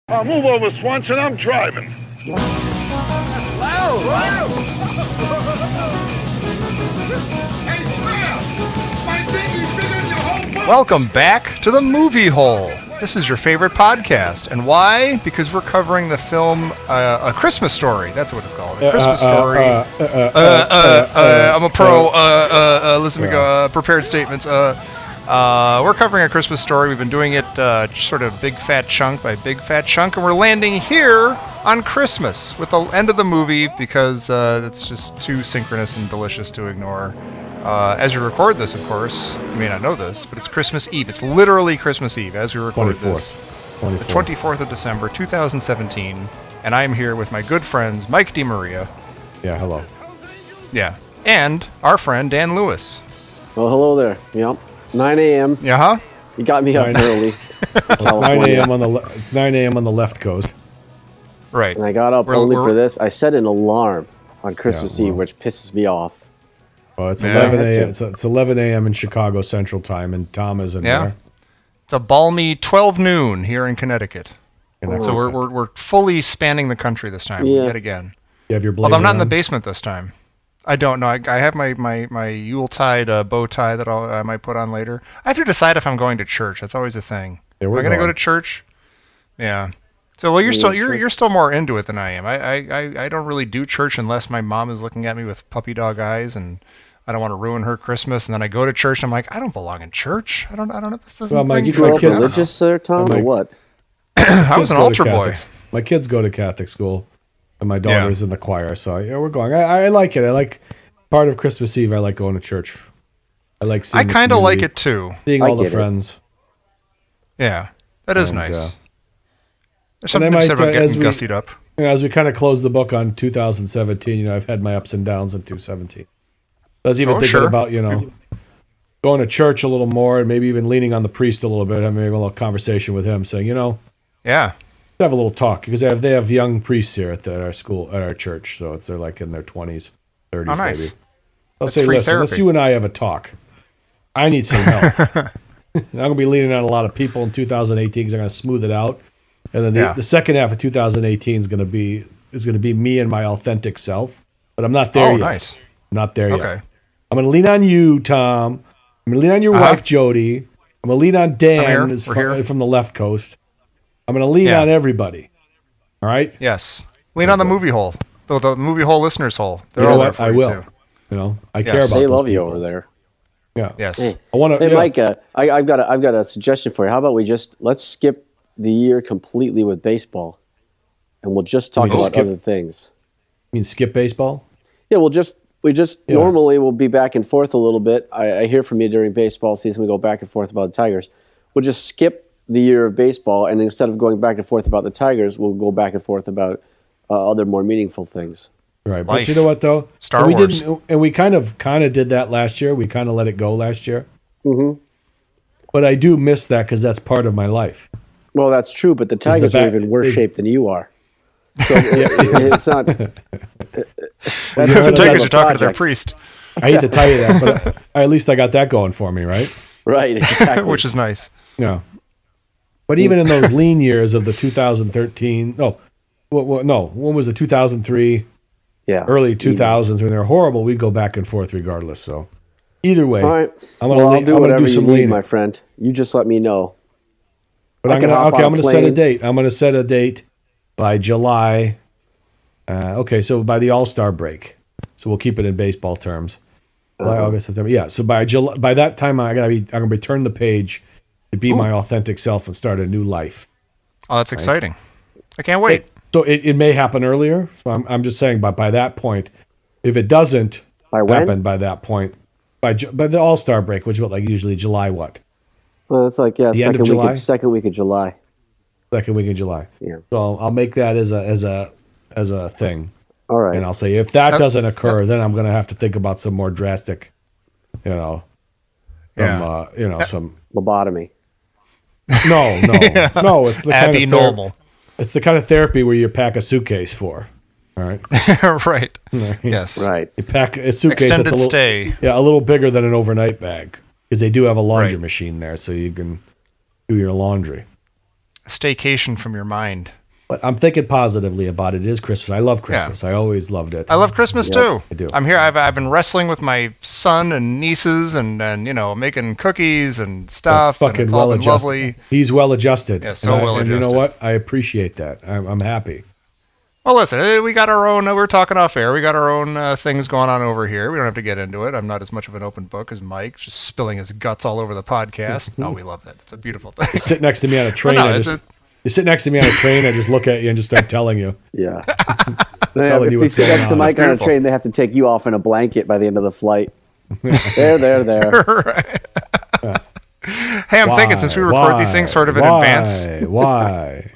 Move over, Swanson. I'm driving. Loud! Welcome back to the Movie Hole. This is your favorite podcast. And why? Because we're covering the film A Christmas Story. That's what it's called. A Christmas Story. I'm a pro. Listen to me go. Prepared statements. We're covering A Christmas Story. We've been doing it sort of big fat chunk by big fat chunk. And we're landing here on Christmas with the end of the movie because it's just too synchronous and delicious to ignore. As we record this, of course, you may not know this, but it's Christmas Eve. It's literally Christmas Eve as we record this. The 24th of December, 2017. And I'm here with my good friends, Mike DeMaria. Yeah, hello. Yeah. And our friend, Dan Lewis. Well, hello there. Yep. 9 a.m. Yeah, huh? You got me up early. It's 9 a.m. It's 9 a.m. on the left coast. Right. And I got up only for this. I set an alarm on Christmas Eve, which pisses me off. Well, it's 11 a.m. It's 11 a.m. in Chicago Central Time, and Tom is in there. It's a balmy 12 noon here in Connecticut. So we're fully spanning the country this time, yet again. You have your blazer Although I'm not in on? the basement this time. I don't know. I have my Yuletide bow tie that I might put on later. I have to decide if I'm going to church. That's always a thing. Yeah, Am I going to go to church? Yeah. So well, you're still more into it than I am. I don't really do church unless my mom is looking at me with puppy dog eyes, and I don't want to ruin her Christmas. And then I go to church, and I'm like, I don't belong in church. I don't know. This doesn't. Did you grow up religious, sir, Tom, or what? I was an altar boy. My kids go to Catholic school. And my daughter's in the choir, so we're going. I like it. I like part of Christmas Eve. I like going to church. I like seeing. I kind of like it too. Seeing all the friends. Yeah, that is nice. There's something to said about getting gussied up. As we kind of close the book on 2017, I've had my ups and downs in 2017. I was even thinking about going to church a little more, and maybe even leaning on the priest a little bit. I maybe a little conversation with him, saying, yeah. Have a little talk because they have young priests here at our school, at our church, so they're like in their 20s, 30s, maybe. I'll say, listen, let's you and I have a talk. I need some help. I'm gonna be leaning on a lot of people in 2018 because I'm gonna smooth it out, and then the second half of 2018 is gonna be me and my authentic self. But I'm not there yet. Nice. I'm not there yet. I'm gonna lean on you, Tom. I'm gonna lean on your wife, Jody. I'm gonna lean on Dan from the left coast. I'm going to lean on everybody. All right? Yes. Lean on the movie hole. The movie hole listeners hole. They're all there for you too. I care about They love you over there. Yeah. Yes. Hey, Mike, I've got a suggestion for you. How about let's skip the year completely with baseball, and we'll just talk about other things. You mean skip baseball? Yeah, normally we'll be back and forth a little bit. I hear from you during baseball season. We go back and forth about the Tigers. We'll just skip the year of baseball, and instead of going back and forth about the Tigers, we'll go back and forth about other more meaningful things. Right, but you know what though? Star Wars. We kind of did that last year. We kind of let it go last year. Mm-hmm. But I do miss that because that's part of my life. Well, that's true, but the Tigers are even worse shape than you are. So it's not. The Tigers are talking to their priest. I hate to tell you that, but at least I got that going for me, right? Right, exactly. Which is nice. Yeah. But even in those lean years of the 2013, when was it, 2003? Yeah. Early 2000s, when they were horrible, we'd go back and forth regardless. So either way, all right. I'll do whatever you need, my friend. You just let me know. But I'm going to set a date. I'm going to set a date by July. So by the All-Star break. So we'll keep it in baseball terms. July, August, September. Yeah. So by that time, I'm going to turn the page to be my authentic self and start a new life. Oh, that's exciting. I can't wait. So it may happen earlier. So I'm just saying, but by that point, if it doesn't happen by that point, by the All-Star break, which is usually July what? Well, it's like, second week of July. Second week of July. Yeah. So I'll make that as a thing. All right. And I'll say, if that doesn't occur, then I'm going to have to think about some more drastic, some lobotomy. No. It's the kind of normal. It's the kind of therapy where you pack a suitcase for. All right. Right. Yes. Right. You pack a suitcase Extended that's stay. A little bigger than an overnight bag because they do have a laundry machine there, so you can do your laundry. staycation from your mind. But I'm thinking positively about it. It is Christmas. I love Christmas. I always loved it. I love Christmas too. I do. I'm here. I've been wrestling with my son and nieces and making cookies and stuff. Fucking and it's well all been adjusted. lovely. He's well adjusted. Yeah, so well adjusted. And you know what? I appreciate that. I'm happy. Well, listen, we got our own. We're talking off air. We got our own things going on over here. We don't have to get into it. I'm not as much of an open book as Mike, just spilling his guts all over the podcast. No, we love that. It's a beautiful thing. You sit next to me on a train. You sit next to me on a train, I just look at you and just start telling you. Yeah. If you sit next to Mike on a train, they have to take you off in a blanket by the end of the flight. There. Right. Hey, I'm thinking since we record these things sort of in advance. Why?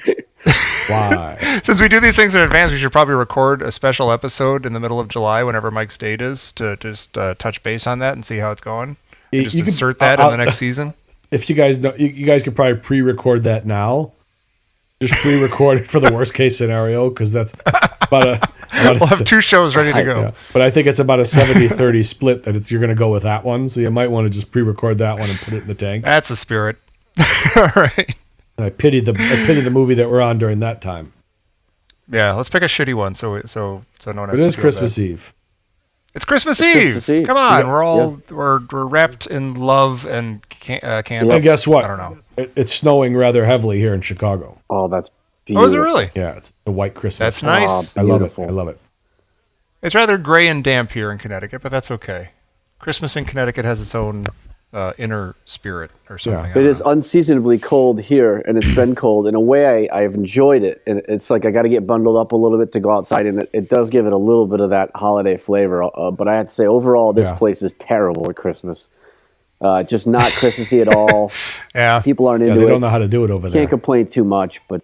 Since we do these things in advance, we should probably record a special episode in the middle of July whenever Mike's date is to just touch base on that and see how it's going. And just insert that in the next season. If you guys know, you guys could probably pre-record that now. Just pre-record it for the worst case scenario, because that's we'll have 2 shows ready to go. Yeah. But I think it's about a 70-30 split that you're going to go with that one. So you might want to just pre-record that one and put it in the tank. That's the spirit. All right. And I pity the movie that we're on during that time. Yeah, let's pick a shitty one so no one has to It is Christmas Eve. It's Christmas Eve. Christmas Eve. Come on, we're wrapped in love and candles. And guess what? I don't know. It's snowing rather heavily here in Chicago. Oh, that's beautiful. Oh, is it really? Yeah, it's the white Christmas. That's nice. I love it. It's rather gray and damp here in Connecticut, but that's okay. Christmas in Connecticut has its own inner spirit or something. Yeah. It is unseasonably cold here, and it's been cold. In a way, I've enjoyed it, and it's like I got to get bundled up a little bit to go outside, and it does give it a little bit of that holiday flavor. But I have to say, overall, this place is terrible at Christmas. Just not Christmassy at all. Yeah, people aren't into it. They don't know how to do it over there. Can't complain too much, but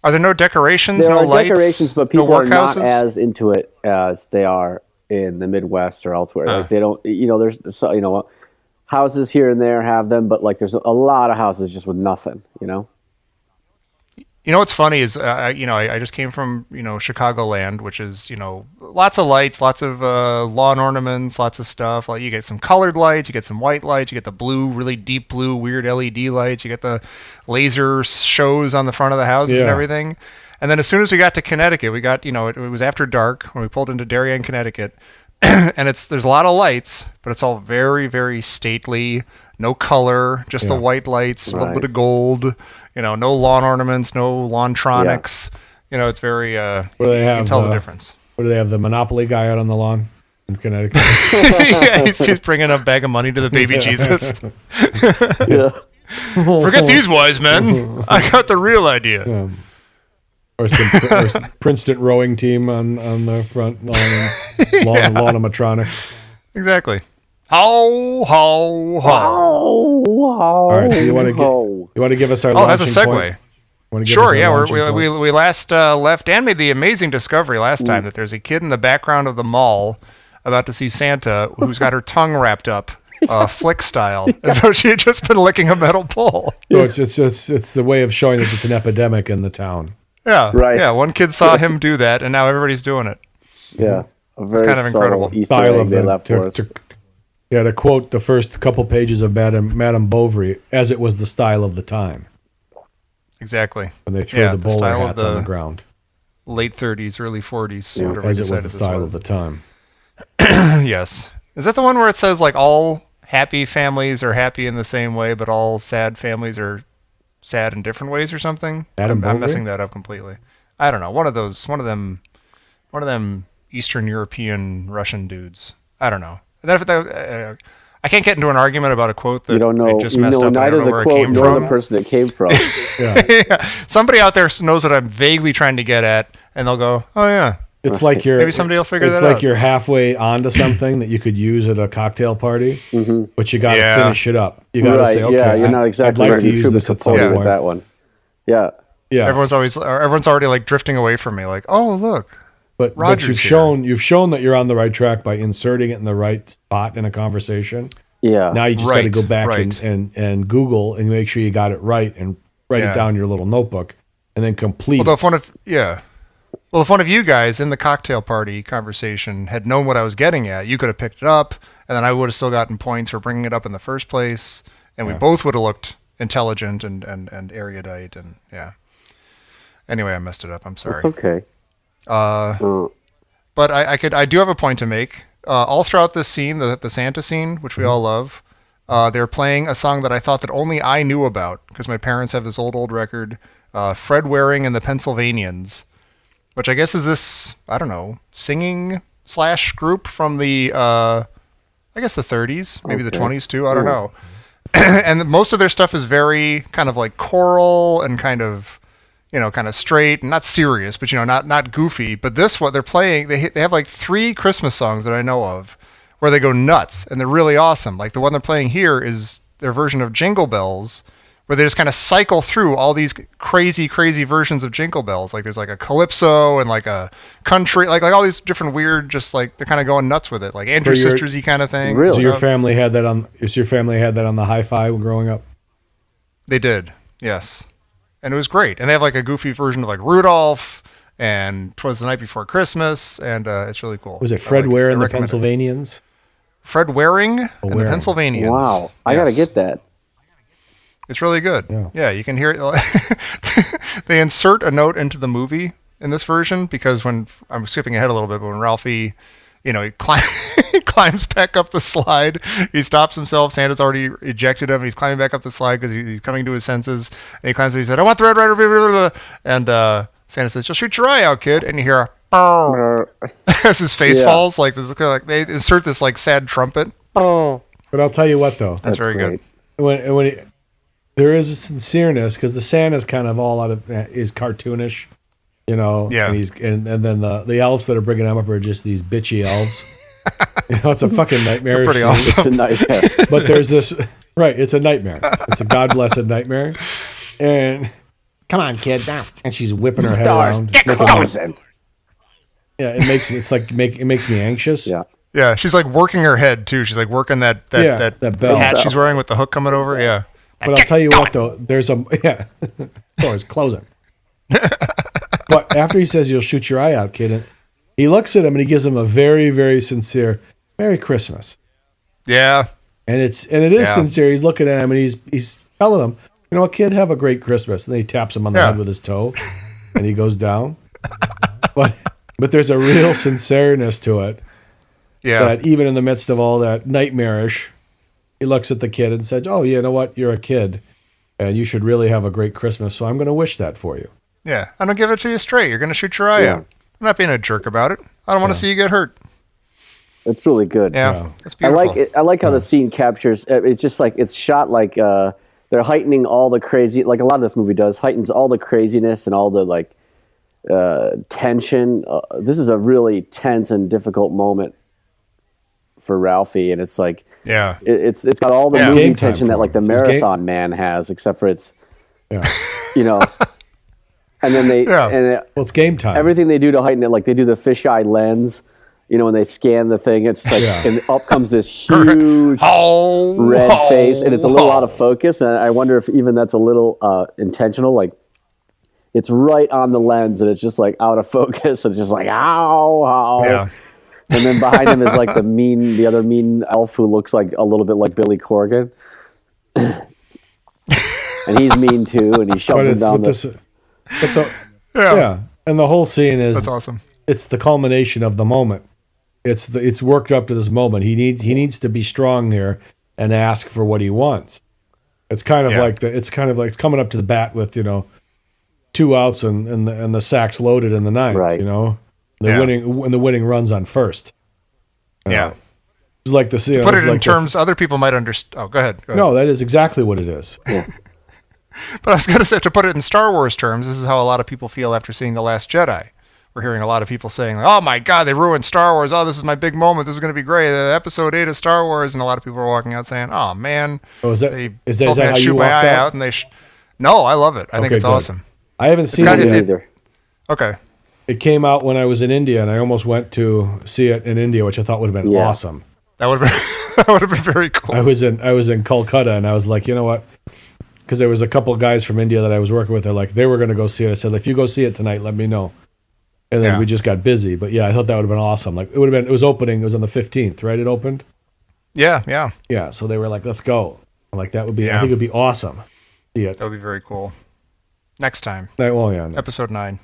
are there no decorations? There no are lights, decorations, but people are not houses? as into it as they are in the Midwest or elsewhere. Like they don't, there's houses here and there have them, but like there's a lot of houses just with nothing. You know what's funny is, I just came from, Chicagoland, which is, lots of lights, lots of lawn ornaments, lots of stuff. Like you get some colored lights, you get some white lights, you get the blue, really deep blue, weird LED lights, you get the laser shows on the front of the houses and everything. And then as soon as we got to Connecticut, we got, it was after dark when we pulled into Darien, Connecticut, and there's a lot of lights, but it's all very, very stately, no color, just the white lights, a little bit of gold. No lawn ornaments, no lawntronics. Yeah. It's very. You can tell the difference. What do they have? The Monopoly guy out on the lawn in Connecticut. Yeah, he's bringing a bag of money to the baby Jesus. Forget these wise men. I got the real idea. Or some Princeton rowing team on the front lawn animatronics. Exactly. Ho ho ho. All right, so you want to give us our that's a segue. Sure, yeah. We last left. Dan made the amazing discovery last time that there's a kid in the background of the mall about to see Santa who's got her tongue wrapped up, flick style, as though she had just been licking a metal pole. No, it's the way of showing that it's an epidemic in the town. Yeah, right. Yeah, one kid saw him do that, and now everybody's doing it. Yeah, a very kind of incredible Easter egg they left for us. To quote the first couple pages of Madame Bovary, as it was the style of the time. Exactly. When they threw the bowler hats on the ground. Late 30s, early 40s. Yeah, as it was the style of the time. Yes. Is that the one where it says like all happy families are happy in the same way, but all sad families are sad in different ways or something? I'm messing that up completely. I don't know. One of them Eastern European Russian dudes. I don't know. I can't get into an argument about a quote that you don't know. I just messed up. Neither the quote nor the person it came from. Yeah. Somebody out there knows what I'm vaguely trying to get at, and they'll go, "Oh yeah." It's like maybe somebody will figure that out. It's like you're halfway onto something that you could use at a cocktail party, but you got to finish it up. You got to say, "Okay, yeah, you're not exactly I'd like to use this at some point." With that one. Yeah. Everyone's already like drifting away from me, like, "Oh look." But you've shown that you're on the right track by inserting it in the right spot in a conversation. Yeah. Now you just got to go back and Google and make sure you got it right and write it down in your little notebook and then complete. Well, if one of you guys in the cocktail party conversation had known what I was getting at, you could have picked it up, and then I would have still gotten points for bringing it up in the first place, and we both would have looked intelligent and erudite, and yeah. Anyway, I messed it up. I'm sorry. It's okay. But I do have a point to make. All throughout this scene, the Santa scene, which we all love, they're playing a song that I thought that only I knew about because my parents have this old record, Fred Waring and the Pennsylvanians, which I guess is this, I don't know, singing / group from the, I guess the 30s, maybe the 20s too, I don't know. And most of their stuff is very kind of like choral and kind of straight and not serious, but not goofy. But this, what they're playing, they have like 3 Christmas songs that I know of where they go nuts and they're really awesome. Like the one they're playing here is their version of Jingle Bells, where they just kind of cycle through all these crazy versions of Jingle Bells. Like there's like a calypso and like a country, like all these different weird, just like they're kind of going nuts with it, like Andrew Sisters-y kind of thing. Really? So your family had that on the hi-fi growing up? They did, yes. And it was great. And they have like a goofy version of like Rudolph and 'Twas the Night Before Christmas, and it's really cool. Was it Fred Ware and the Pennsylvanians? Fred Waring and the Pennsylvanians. Wow, I gotta get that. It's really good. Yeah, you can hear it. They insert a note into the movie in this version because when I'm skipping ahead a little bit, but when Ralphie, he climbs back up the slide, he stops himself. Santa's already ejected him. He's climbing back up the slide because he's coming to his senses. And he climbs. He said, "I want the Red Ryder." And Santa says, "You'll shoot your eye out, kid." And you hear as his face falls. Like this, like they insert this like sad trumpet. Oh, but I'll tell you what though, that's very great. Good. There is a sincereness because the Santa's kind of all is cartoonish, Yeah. And then the elves that are bringing him up are just these bitchy elves. It's a fucking nightmare. Pretty awesome. It's a nightmare. But there's this right. It's a nightmare. It's a god blessed nightmare. And come on, kid, down. And she's whipping her head around. Get closer. Yeah, it makes me anxious. Yeah. Yeah, she's like working her head too. She's like working that bell. hat she's wearing with the hook coming over. Yeah. But I'll tell you what though, there's doors closing. But after he says you'll shoot your eye out, kid, and he looks at him and he gives him a very, very sincere Merry Christmas. Yeah. And it is sincere. He's looking at him and he's telling him, you know what, kid, have a great Christmas. And then he taps him on the head with his toe and he goes down. But there's a real sincereness to it. Yeah. That even in the midst of all that nightmarish, he looks at the kid and says, "Oh, you know what? You're a kid, and you should really have a great Christmas. So I'm going to wish that for you." Yeah, I'm gonna give it to you straight. You're gonna shoot your eye out. I'm not being a jerk about it. I don't want to see you get hurt. It's really good. Yeah, it's beautiful. I like how the scene captures. It's just like it's shot like they're heightening all the crazy. Like a lot of this movie does, heightens all the craziness and all the like tension. This is a really tense and difficult moment for Ralphie, and it's like it's got all the movie tension that like the Marathon Man has, except for it's and then it's game time. Everything they do to heighten it, like they do the fisheye lens, when they scan the thing, it's like and up comes this huge red face, and it's a little out of focus, and I wonder if even that's a little intentional, like it's right on the lens and it's just like out of focus and it's just like ow. Yeah. And then behind him is like the other mean elf who looks like a little bit like Billy Corgan. And he's mean too, and he shoves him down and the whole scene is that's awesome. It's the culmination of the moment. It's worked up to this moment. He needs to be strong here and ask for what he wants. It's kind of like it's coming up to the bat with 2 outs and the sack's loaded in the ninth. Right. The winning runs on first. Yeah. It's like the to put it in terms other people might understand. Oh, go ahead. No, that is exactly what it is. Yeah. But I was going to say, to put it in Star Wars terms, this is how a lot of people feel after seeing The Last Jedi. We're hearing a lot of people saying, "Oh my God, they ruined Star Wars. Oh, this is my big moment. This is going to be great. Episode 8 of Star Wars." And a lot of people are walking out saying, "Oh man, is that how you shoot my eye out?" And no, I love it. I think it's awesome. I haven't seen it yet either. Okay. It came out when I was in India, and I almost went to see it in India, which I thought would have been awesome. That would have been very cool. I was in Kolkata, and I was like, you know what? Because there was a couple of guys from India that I was working with. They were going to go see it. I said, if you go see it tonight, let me know. And then we just got busy. But yeah, I thought that would have been awesome. Like it was opening. It was on the 15th, right? It opened. Yeah. Yeah. So they were like, let's go. I'm like, that would be. I think it would be awesome. see it. That would be very cool. Next time. Well, yeah. Episode 9.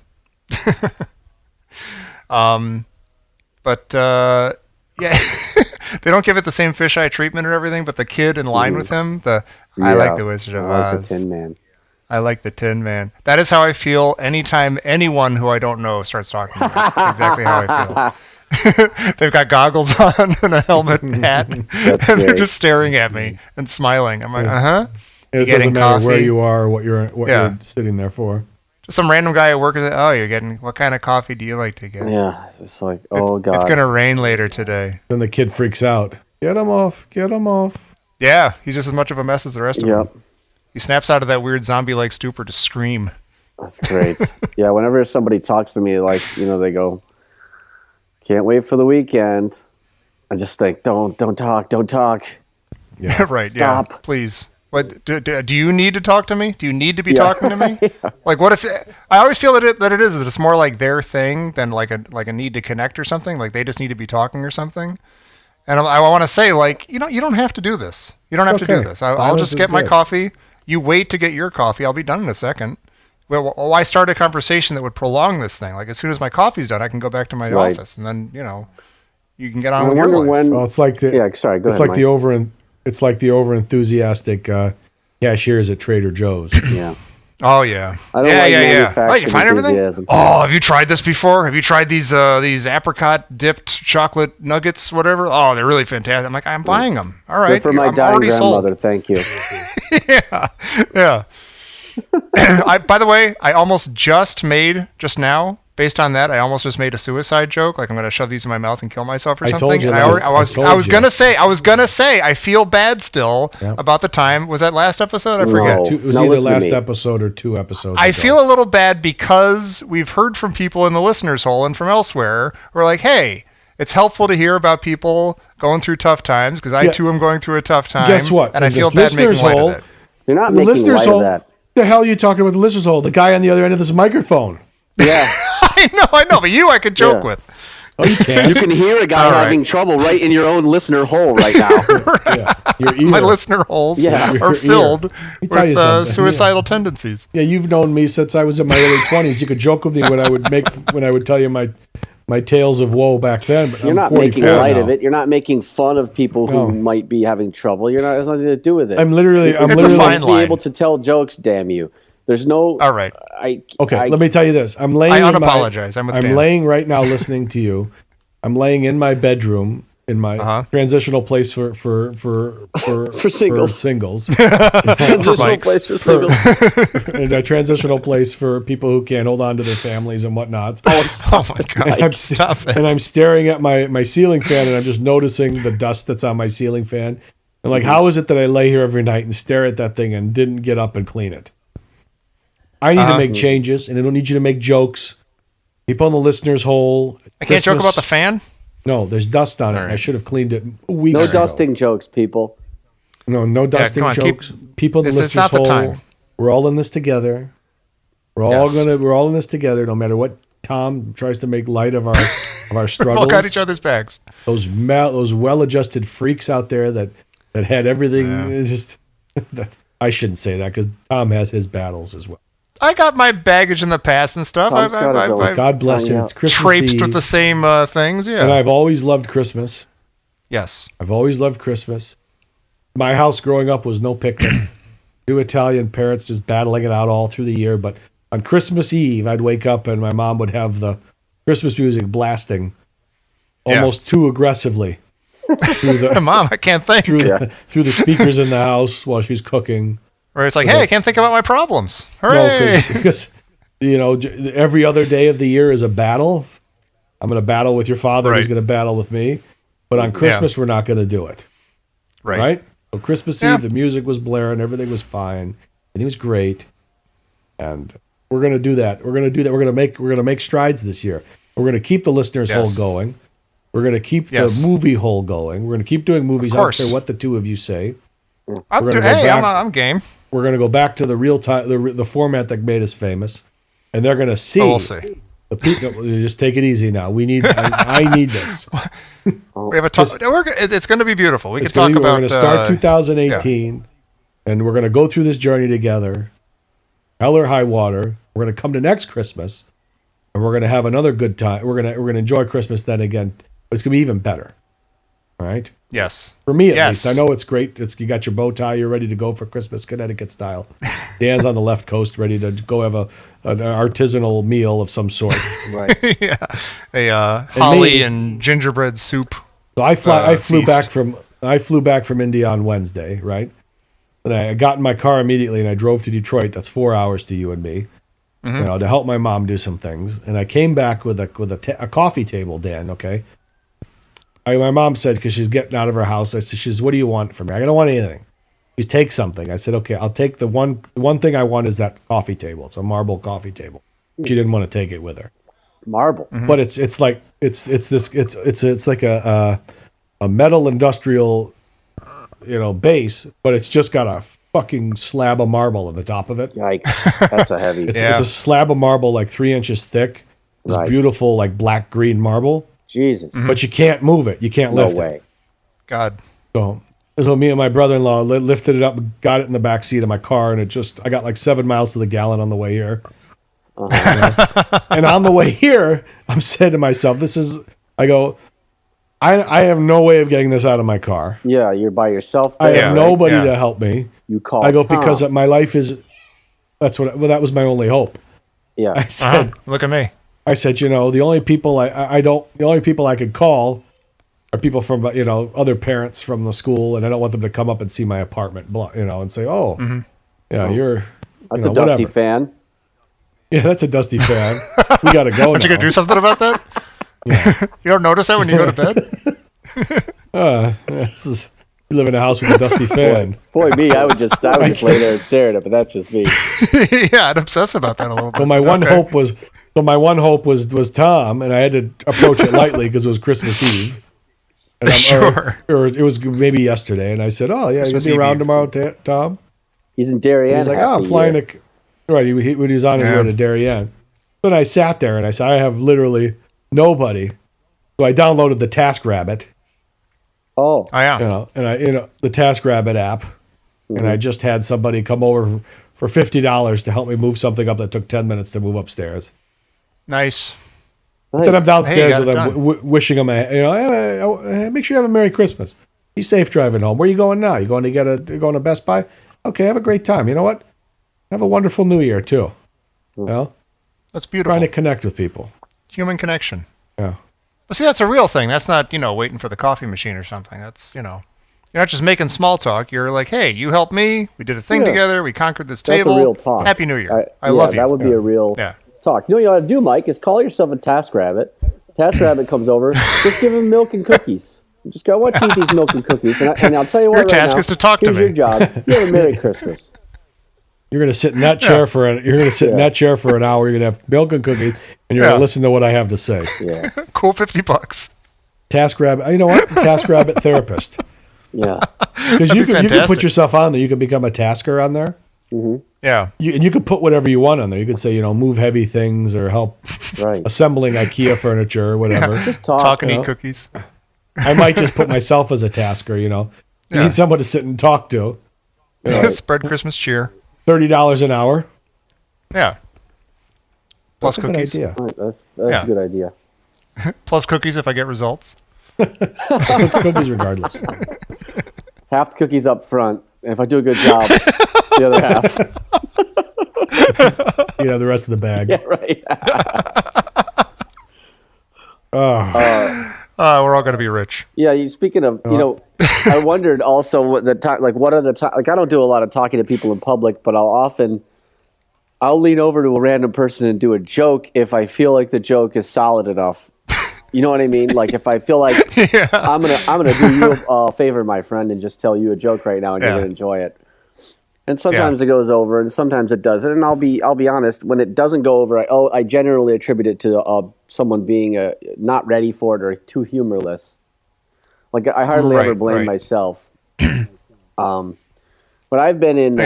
Yeah, they don't give it the same fisheye treatment or everything, but the kid in line with him, I like the Wizard of Oz. I like the Tin Man. I like the Tin Man. That is how I feel anytime anyone who I don't know starts talking to me. That's exactly how I feel. They've got goggles on and a helmet and hat, and they're just staring at me and smiling. I'm like, uh-huh. It doesn't matter where you are or what you're sitting there for. Just some random guy at work is like, oh, you're getting, what kind of coffee do you like to get? Yeah, it's just like, oh, God. It's going to rain later today. Then the kid freaks out. Get him off. Get him off. Yeah, he's just as much of a mess as the rest of them. He snaps out of that weird zombie-like stupor to scream. That's great. Yeah, whenever somebody talks to me, like, they go, can't wait for the weekend. I just think, don't talk. Yeah. Right, Stop. Yeah, please. What, do you need to talk to me? Do you need to be talking to me? Like, what if I always feel that it is it's more like their thing than like a need to connect or something. Like they just need to be talking or something. And I want to say, like, you don't have to do this. You don't have to do this. I'll just get my coffee. You wait to get your coffee. I'll be done in a second. Well, why start a conversation that would prolong this thing? Like, as soon as my coffee's done, I can go back to my office, and then you can get on with your life. Well, it's like sorry. Go ahead. It's like the over-enthusiastic cashiers at Trader Joe's. Yeah. Oh, yeah. Yeah. Oh, you find everything? Oh, have you tried this before? Have you tried these apricot-dipped chocolate nuggets, whatever? Oh, they're really fantastic. I'm like, I'm buying them. All right. Good for my dying grandmother. Thank you. Yeah. By the way, I almost just now, based on that, I almost just made a suicide joke. Like I'm going to shove these in my mouth and kill myself or something. And I was going to say, I feel bad still about the time. Was that last episode? I forget. It was either last episode or 2 episodes I ago. feel a little bad because we've heard from people in the listeners' hole and from elsewhere who are like, hey, it's helpful to hear about people going through tough times because I too am going through a tough time. Guess what? And I feel bad making light of it. You're not making light of that. The hell are you talking about the listeners' hole? The guy on the other end of this microphone. Yeah. I know, but you I could joke with. Oh, you can. You can hear a guy having trouble right in your own listener hole right now. Your ear. My listener holes are filled with suicidal tendencies. Yeah, you've known me since I was in my early 20s. You could joke with me when I would tell you my tales of woe back then. But you're not making light of it. You're not making fun of people who might be having trouble. It has nothing to do with it. I'm literally be able to tell jokes. Damn you. There's no. All right. Let me tell you this. I'm laying. I unapologize. I'm laying right now listening to you. I'm laying in my bedroom in my transitional place for singles. Transitional place for singles. And a transitional place for people who can't hold on to their families and whatnot. Oh my God! Stop it. And I'm staring at my ceiling fan, and I'm just noticing the dust that's on my ceiling fan. I'm like, how is it that I lay here every night and stare at that thing and didn't get up and clean it? I need to make changes, and I don't need you to make jokes. People in the listener's hole. I can't joke about the fan? No, there's dust on it. Right. I should have cleaned it weeks ago. No dusting jokes, people. No dusting jokes. People in the listener's hole. We're all in this together. We're all in this together, no matter what Tom tries to make light of our struggles. We all got each other's backs. Those well-adjusted freaks out there that had everything. I shouldn't say that because Tom has his battles as well. I got my baggage in the past and stuff. God bless him. It's Christmas traipsed Eve. With the same things, yeah. And I've always loved Christmas. Yes. I've always loved Christmas. My house growing up was no picnic. 2 Italian parents just battling it out all through the year. But on Christmas Eve, I'd wake up and my mom would have the Christmas music blasting almost too aggressively. Mom, I can't think. Through the speakers in the house while she's cooking. Or it's like, hey, I can't think about my problems. Hooray! No, because every other day of the year is a battle. I'm going to battle with your father. He's going to battle with me. But on Christmas, we're not going to do it. Right? So Christmas Eve, the music was blaring. Everything was fine. Everything was great. And we're going to do that. We're going to make strides this year. We're going to keep the listeners' hole going. We're going to keep the movie hole going. We're going to keep doing movies. I don't care what the two of you say. I'm game. We're going to go back to the real time, the format that made us famous, and they're going to see. We'll see. The people. Just take it easy now. I need this. We have a it's going to be beautiful. We can talk about. We're going to start 2018, and we're going to go through this journey together, hell or high water. We're going to come to next Christmas, and we're going to have another good time. We're going to enjoy Christmas then again. But it's going to be even better. All right? Yes. For me, at least. I know it's great. You got your bow tie. You're ready to go for Christmas, Connecticut style. Dan's on the left coast, ready to go have an artisanal meal of some sort. Right. Yeah. A holly and gingerbread soup. So I flew back from India on Wednesday, right? And I got in my car immediately and I drove to Detroit. That's 4 hours to you and me, to help my mom do some things. And I came back with a coffee table, Dan. Okay. My mom said, because she's getting out of her house, I said, she says, what do you want from me? I don't want anything. You take something. I said, okay, I'll take the one thing I want is that coffee table. It's a marble coffee table. She didn't want to take it with her. Marble. But it's like a metal industrial, base, but it's just got a fucking slab of marble on the top of it. Yikes. That's a heavy. It's a slab of marble like 3 inches thick. It's beautiful, like black green marble. Jesus. But you can't move it. You can't lift it. No way. God. So me and my brother-in-law lifted it up, got it in the back seat of my car, and I got like 7 miles to the gallon on the way here. And on the way here, I'm saying to myself, I have no way of getting this out of my car. Yeah, you're by yourself there. I have nobody to help me. You call I go, Tom. because my life is, that was my only hope. Yeah. I said, look at me. I said, the only people I could call are people from, other parents from the school, and I don't want them to come up and see my apartment, and say, you're, that's a dusty fan. Yeah, that's a dusty fan. We got to go. Aren't you gonna do something about that? Yeah. You don't notice that when you go to bed? You live in a house with a dusty fan. Boy, me, I would just lay there and stare at it, but that's just me. Yeah, I'd obsess about that a little bit. Well, my one hope was Tom, and I had to approach it lightly because it was Christmas Eve. And or it was maybe yesterday, and I said, "Oh yeah, you'll be around tomorrow, Tom." He's in Darien. He's like, "Oh, I'm flying to." Right, he was on his way to Darien. Then I sat there and I said, "I have literally nobody." So I downloaded the TaskRabbit. Oh yeah. The TaskRabbit app, and I just had somebody come over for $50 to help me move something up that took 10 minutes to move upstairs. Nice. Then I'm downstairs with them, wishing them, make sure you have a Merry Christmas. Be safe driving home. Where are you going now? You going to Best Buy? Okay, have a great time. You know what? Have a wonderful New Year too. That's beautiful. Trying to connect with people. Human connection. Yeah. But see, that's a real thing. That's not, waiting for the coffee machine or something. That's, you're not just making small talk. You're like, hey, you helped me. We did a thing together. We conquered this table. That's a real talk. Happy New Year. I love you. That would be a real talk. You know what you ought to do, Mike, is call yourself a TaskRabbit. TaskRabbit comes over. Just give him milk and cookies. You just go, what do you eat these milk and cookies? And I'll tell you what, your task is to talk to me. Here's your job. You have a Merry Christmas. You're going to sit in that chair in that chair for an hour. You're going to have milk and cookies, and you're going to listen to what I have to say. Yeah. Cool, $50. TaskRabbit. You know what? TaskRabbit therapist. Yeah. Because you can put yourself on there. You can become a tasker on there. Mm-hmm. Yeah. And you can put whatever you want on there. You could say, move heavy things or help assembling IKEA furniture or whatever. Yeah. Just talk and eat cookies. I might just put myself as a tasker. You need someone to sit and talk to. Spread Christmas cheer. $30 an hour. Yeah. Plus that's cookies. A good idea. Right, that's a good idea. Plus cookies if I get results. Cookies regardless. Half the cookies up front, and if I do a good job, the other half. The rest of the bag. Yeah, right. We're all going to be rich. Yeah, speaking of, I wondered also what the time, what are the time, I don't do a lot of talking to people in public, but I'll lean over to a random person and do a joke if I feel like the joke is solid enough. You know what I mean? Like if I feel like I'm gonna do you a favor, my friend, and just tell you a joke right now, and you're gonna enjoy it. And sometimes it goes over, and sometimes it doesn't. And I'll be honest, when it doesn't go over, I generally attribute it to someone being not ready for it or too humorless. Like I hardly ever blame myself. But I've been in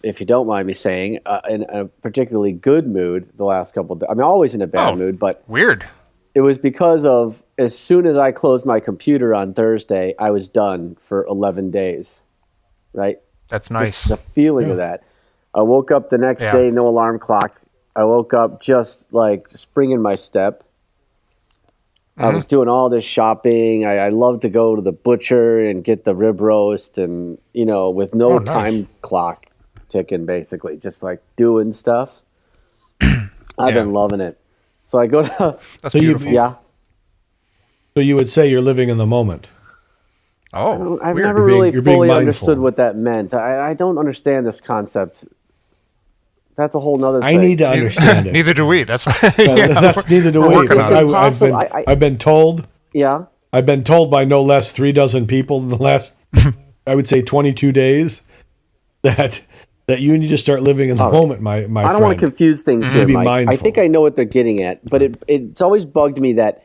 if you don't mind me saying, in a particularly good mood the last couple of days. I mean, always in a bad mood, but weird. It was because of as soon as I closed my computer on Thursday, I was done for 11 days. right? That's nice. Just the feeling of that. I woke up the next day, no alarm clock. I woke up just like spring in my step. I was doing all this shopping. I love to go to the butcher and get the rib roast and, with no time clock ticking, basically. Just like doing stuff. I've been loving it. So I go to... That's beautiful. So you would say you're living in the moment. Oh, I've never really fully understood what that meant. I don't understand this concept. That's a whole nother thing. I need to understand it. Neither do we. That's why. Neither do we. I've been told. Yeah. I've been told by no less 36 people in the last, I would say, 22 days, that you need to start living in the moment. My I don't want to confuse things here, Mike. I think I know what they're getting at, but it's always bugged me that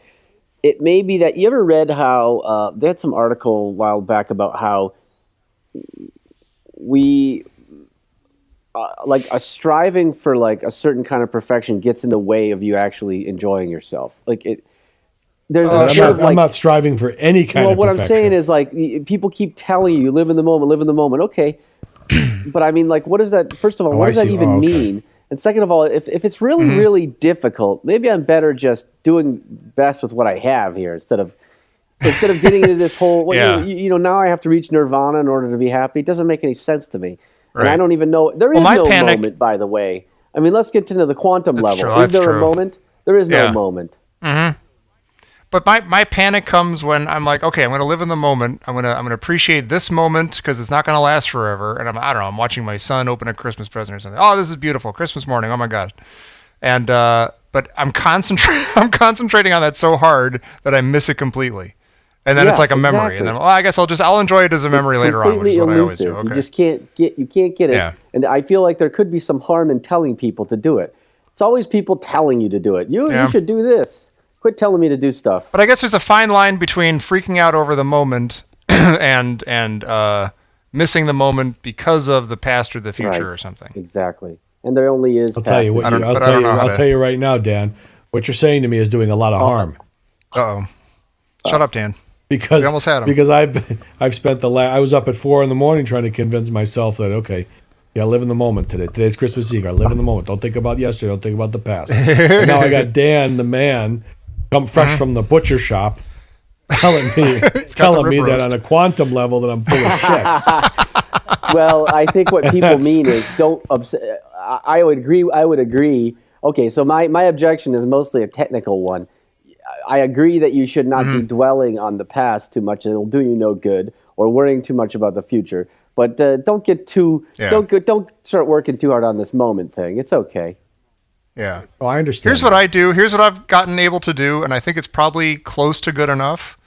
it may be that you ever read how they had some article a while back about how we. Like a striving for like a certain kind of perfection gets in the way of you actually enjoying yourself. Like it, there's I'm not striving for any kind of perfection. Well, what I'm saying is like people keep telling you live in the moment, live in the moment. Okay. But I mean, like, what does that, first of all, what does that even mean? And second of all, if it's really, really difficult, maybe I'm better just doing best with what I have here instead of getting into this whole, now I have to reach nirvana in order to be happy. It doesn't make any sense to me. Right. And I don't even know. There is no moment, by the way. I mean, let's get into the quantum level. Is there a moment? There is no moment. Mm-hmm. But my panic comes when I'm like, okay, I'm going to live in the moment. I'm going to appreciate this moment because it's not going to last forever. And I'm watching my son open a Christmas present or something. Oh, this is beautiful. Christmas morning. Oh my God. And but I'm concentrating on that so hard that I miss it completely. And then it's like a memory, and then I guess I'll enjoy it as a memory later on, which is what I always do. Okay. You just can't get it. Yeah. And I feel like there could be some harm in telling people to do it. It's always people telling you to do it. You should do this. Quit telling me to do stuff. But I guess there's a fine line between freaking out over the moment and missing the moment because of the past or the future or something. Exactly. And there only is. I'll tell you right now, Dan. What you're saying to me is doing a lot of harm. Uh-oh. Shut up, Dan. Because we almost had him. Because I've spent I was up at 4 a.m. trying to convince myself that live in the moment today. Today's Christmas Eve. I live in the moment. Don't think about yesterday. Don't think about the past. And now I got Dan, the man, come fresh from the butcher shop, telling me that on a quantum level that I'm full of shit. Well, I think what people mean is don't. I would agree. Okay, so my objection is mostly a technical one. I agree that you should not be dwelling on the past too much. It'll do you no good, or worrying too much about the future. But don't get too don't start working too hard on this moment thing. It's okay. Yeah. Oh, I understand. Here's what I do. Here's what I've gotten able to do, and I think it's probably close to good enough.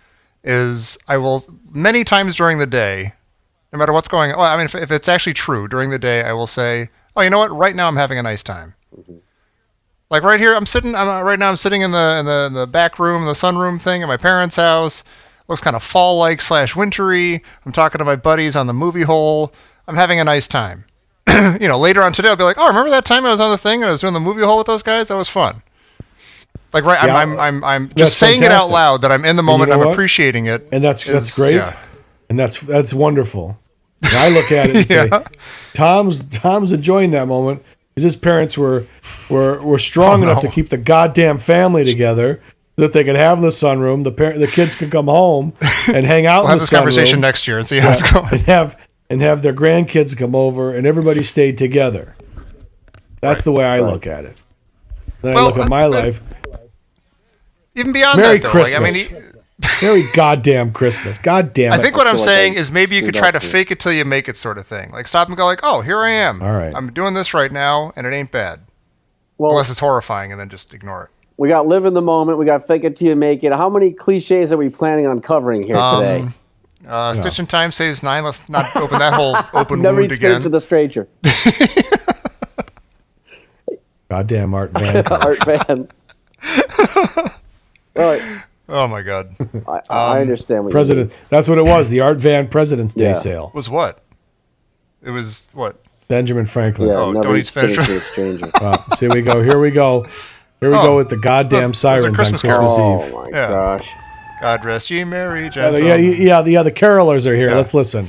Is I will many times during the day, no matter what's going on. Well, I mean, if it's actually true during the day, I will say, "Oh, you know what? Right now I'm having a nice time." Mm-hmm. Like right here, I'm sitting in the back room, the sunroom thing at my parents' house. Looks kind of fall-like / wintry. I'm talking to my buddies on the movie hole. I'm having a nice time. Later on today, I'll be like, oh, remember that time I was on the thing and I was doing the movie hole with those guys? That was fun. Like I'm just saying it out loud that I'm in the moment. I'm appreciating it. And that's great. Yeah. And that's wonderful. And I look at it and say, Tom's enjoying that moment. His parents were strong enough to keep the goddamn family together so that they could have the sunroom. The kids could come home and hang out. We'll have this conversation next year and see how it's going. And have their grandkids come over and everybody stayed together. That's the way I look at it. Then I look at my life. Even beyond Merry that, though, Christmas. Merry goddamn Christmas. God damn it. I think what I'm saying is maybe you could try to fake it till you make it sort of thing. Like stop and go like, oh, here I am. All right. I'm doing this right now, and it ain't bad. Well, unless it's horrifying, and then just ignore it. We got live in the moment. We got fake it till you make it. How many cliches are we planning on covering here today? Stitch in time saves 9. Let's not open that whole open Never wound eat straight again. to the stranger. Goddamn Art Van. Art Van. All right. Oh my God! I understand what President. You mean. That's what it was. The Art Van President's Day sale was what? It was what? Benjamin Franklin. Yeah, don't eat spinach to a stranger. So here we go. Here we go with the goddamn sirens on Christmas Eve. Oh my gosh! God rest ye merry gentlemen. The carolers are here. Let's listen.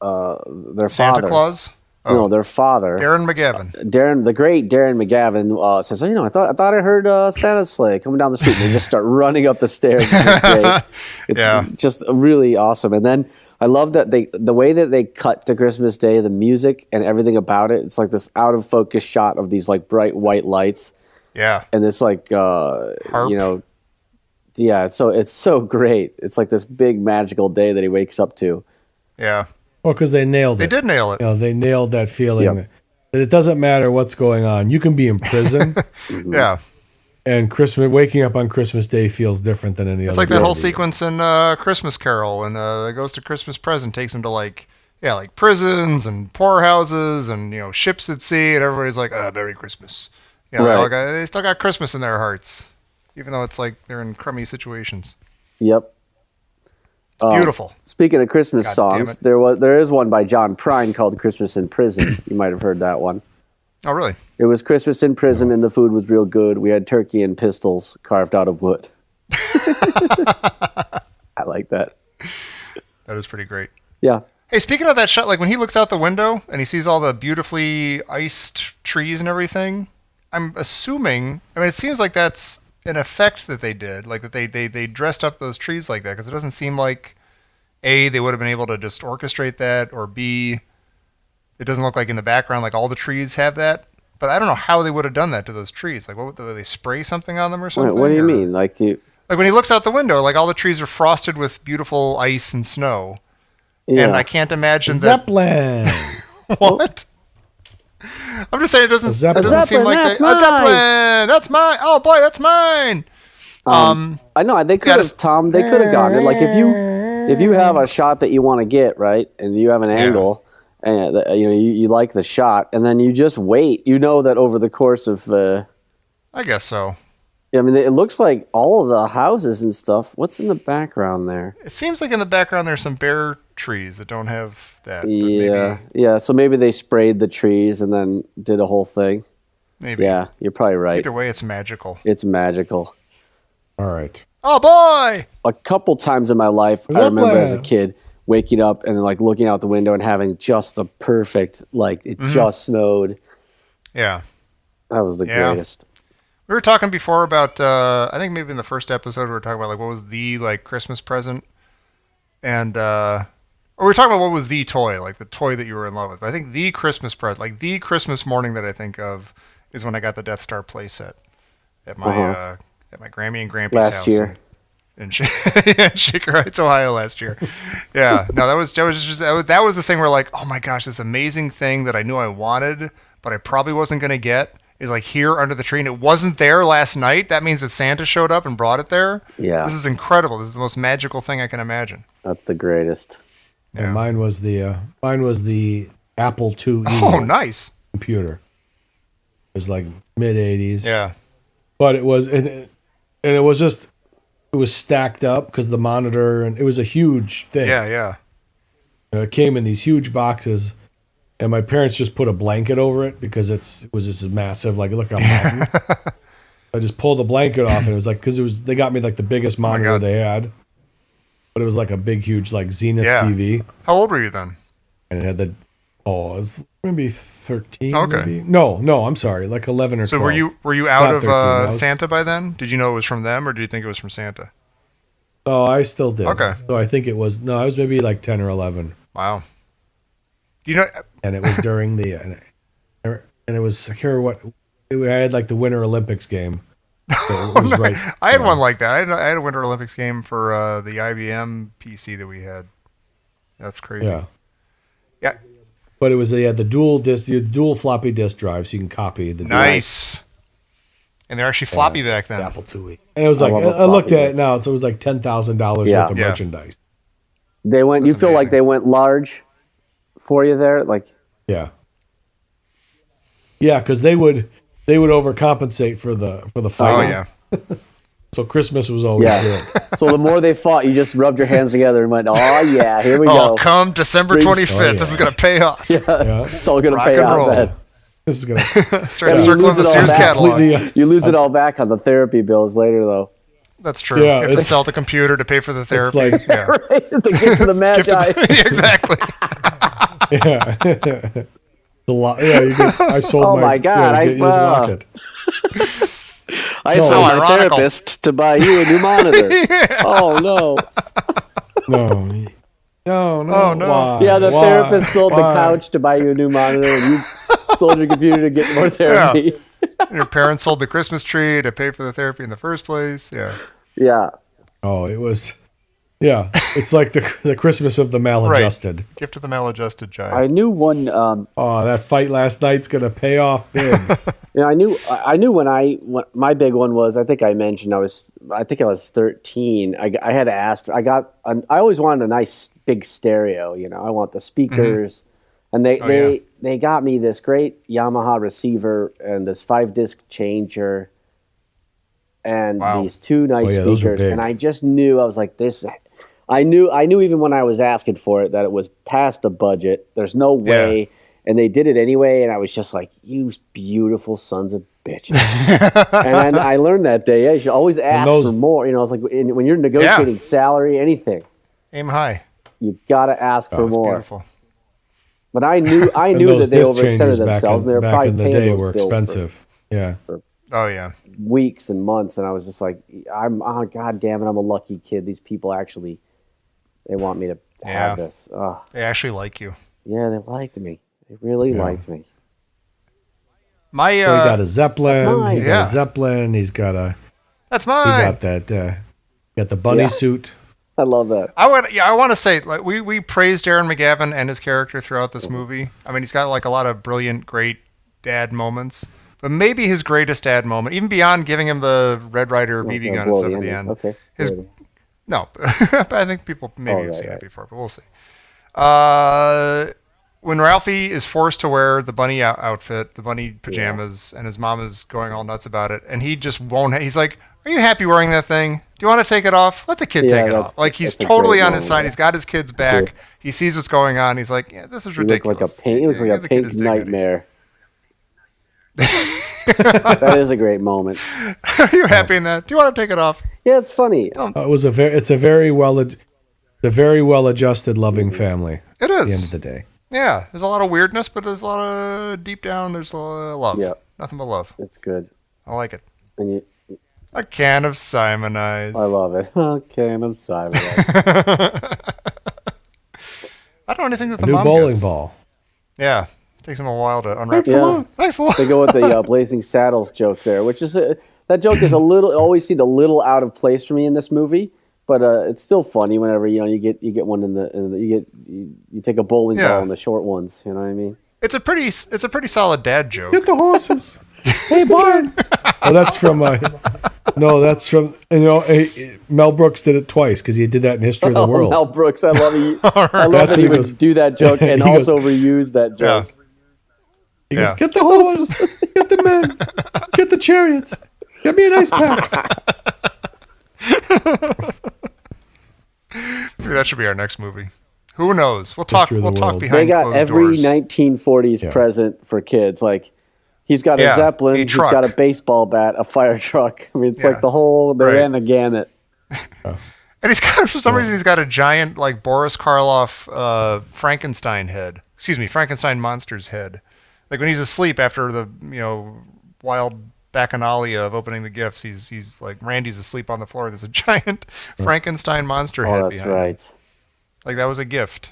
their Santa father. Claus? Oh. No, their father. Darren McGavin. The great Darren McGavin says, I thought I heard Santa's sleigh coming down the street. And they just start running up the stairs. It's just really awesome. And then I love that the way that they cut to Christmas Day, the music and everything about it. It's like this out of focus shot of these like bright white lights. Yeah. And it's like, it's so great. It's like this big magical day that he wakes up to. Yeah. Well, because they nailed it. They did nail it. They nailed that feeling that it doesn't matter what's going on. You can be in prison. Yeah. And waking up on Christmas Day feels different than any other day. It's like that whole sequence in Christmas Carol when it goes to Christmas Present, takes him to like prisons and poorhouses and, ships at sea, and everybody's like, Merry Christmas. Right. They still got Christmas in their hearts, even though it's like they're in crummy situations. Yep. Beautiful. Speaking of Christmas songs, there is one by John Prine called "Christmas in Prison." You might have heard that one. Oh, really? It was Christmas in prison, and the food was real good. We had turkey and pistols carved out of wood. I like that. That is pretty great. Yeah. Hey, speaking of that shot, like when he looks out the window and he sees all the beautifully iced trees and everything, I'm assuming. I mean, it seems like that's an effect that they did, like that they dressed up those trees like that, because it doesn't seem like A, they would have been able to just orchestrate that, or B, it doesn't look like in the background like all the trees have that. But I don't know how they would have done that to those trees. Like, would they spray something on them or something? What do you mean? Like when he looks out the window, like all the trees are frosted with beautiful ice and snow, and I can't imagine Zeppelin. What? I'm just saying it doesn't seem like a Zeppelin. That's mine. Oh boy, that's mine. I know they could have, Tom. They could have gotten it. Like if you have a shot that you want to get right, and you have an angle, and you like the shot, and then you just wait. You know that over the course of, I guess so. I mean, it looks like all of the houses and stuff. What's in the background there? It seems like in the background there's some bare trees that don't have that. Yeah. So maybe they sprayed the trees and then did a whole thing. Maybe. Yeah, you're probably right. Either way, it's magical. It's magical. All right. Oh boy! A couple times in my life, I remember as a kid waking up and like looking out the window and having just the perfect, like it just snowed. Yeah. That was the greatest. We were talking before about, I think maybe in the first episode we were talking about like what was the like Christmas present, and or we were talking about what was the toy, like the toy that you were in love with. But I think the Christmas present, like the Christmas morning that I think of, is when I got the Death Star playset at my Grammy and Grampy's last house year in Shaker Heights, Ohio last year. Yeah, no, that was the thing where like, oh my gosh, this amazing thing that I knew I wanted, but I probably wasn't gonna get. Is like here under the tree, and it wasn't there last night. That means that Santa showed up and brought it there. Yeah. This is incredible. This is the most magical thing I can imagine. That's the greatest. Yeah. And mine was the Apple IIe. Oh, nice. Computer. It was like mid 80s. Yeah. But it was it was stacked up because the monitor, and it was a huge thing. Yeah. It came in these huge boxes. And my parents just put a blanket over it because it was just massive, like look how mountain. I just pulled the blanket off, and it was like they got me like the biggest monitor they had, but it was like a big, huge like Zenith TV. How old were you then? And it had it was maybe 13. Okay. Maybe. No, I'm sorry, like 11 or 12. So were you out of Santa by then? Did you know it was from them, or did you think it was from Santa? Oh, I still did. Okay. So I think it was I was maybe like 10 or 11. Wow. You know, and it was during and it was I had like the Winter Olympics game. So it was right, I had one like that. I had a Winter Olympics game for the IBM PC that we had. That's crazy. Yeah. But it was the dual floppy disk drive, so you can copy the. Nice. And they're actually floppy back then. Apple IIe. And it was like I looked at it now, so it was like $10,000 worth of merchandise. They went. That's you feel amazing. like they went large for you there, like. Yeah, because they would overcompensate for the fight. Oh yeah. So Christmas was always good. So the more they fought, you just rubbed your hands together and went, "Oh yeah, here we go." Come December 25th, this is gonna pay off. Yeah. It's all gonna Rock pay and off. roll. Then. This is gonna start circling the Sears catalog. You lose it all back on the therapy bills later, though. That's true. Yeah, you have to sell the computer to pay for the therapy. Right? It's a gift to the Magi. Exactly. Yeah. I sold Oh my God! I sold my therapist to buy you a new monitor. Yeah. Oh no! No. Oh no! Why? Yeah, the therapist sold the couch to buy you a new monitor, and you sold your computer to get more therapy. Yeah. Your parents sold the Christmas tree to pay for the therapy in the first place. Yeah. Yeah. Oh, it was. Yeah, it's like the Christmas of the maladjusted. Right. Gift of the maladjusted giant. I knew one. That fight last night's gonna pay off big. I knew when my big one was. I think I mentioned I was 13. I had asked. I always wanted a nice big stereo. I want the speakers, and they got me this great Yamaha receiver and this 5-disc changer, and these 2 nice speakers. And I just knew, I was like, this. I knew even when I was asking for it that it was past the budget. There's no way. Yeah. And they did it anyway, and I was just like, you beautiful sons of bitches. And I learned that day, you should always ask for more. It's like when you're negotiating salary, anything. Aim high. You got to ask for more. Beautiful. But I knew that they overextended themselves, and they were probably in the paying day those were bills expensive. for weeks and months, and I was just like, God damn it, I'm a lucky kid. These people actually, they want me to have this. They actually like you. Yeah, they liked me. They really liked me. He got a Zeppelin. He got a Zeppelin. He's got a. That's mine. He got that. Got the bunny suit. I love that. I want to say, like, we praised Darren McGavin and his character throughout this movie. I mean, he's got like a lot of brilliant, great dad moments. But maybe his greatest dad moment, even beyond giving him the Red Ryder BB gun and stuff at the end. Okay. No, I think people maybe have seen it before, but we'll see. When Ralphie is forced to wear the bunny outfit, the bunny pajamas, and his mom is going all nuts about it, and he just won't. He's like, "Are you happy wearing that thing? Do you want to take it off? Let the kid take it off." Like, he's totally on his side. He's got his kid's back. Sure. He sees what's going on. He's like, "Yeah, this is ridiculous." He looks like a pink nightmare. That is a great moment. Are you happy in that? Do you want to take it off? Yeah, it's funny. It's a very well adjusted, loving family. It is. At the end of the day. Yeah, there's a lot of weirdness, but there's a lot of deep down. There's a lot of love. Yeah, nothing but love. It's good. I like it. And a can of Simonize. I love it. A can of Simonize. I don't know anything that the new mom bowling gets. Ball. Yeah. Takes him a while to unwrap. Thanks a lot. They go with the Blazing Saddles joke there, which is that joke is always seemed a little out of place for me in this movie, but it's still funny whenever you get one you take a bowling ball in the short ones. You know what I mean? It's a pretty solid dad joke. Get the horses. Hey, Barn. That's from Mel Brooks did it twice because he did that in History of the World. Mel Brooks, I love it. I love that he would do that joke and also reuse that joke. Yeah. He goes, get the horses, get the men, get the chariots, get me an ice pack. Maybe that should be our next movie. Who knows? We'll talk behind closed doors. They got every 1940s present for kids. Like, he's got a Zeppelin, he's got a baseball bat, a fire truck. I mean, it's like the whole, they ran the gamut. And he's got, for some reason, he's got a giant, like, Boris Karloff Frankenstein head. Excuse me, Frankenstein monster's head. Like, when he's asleep after the, wild bacchanalia of opening the gifts, he's like, Randy's asleep on the floor. There's a giant Frankenstein monster head behind him. Right. Like, that was a gift.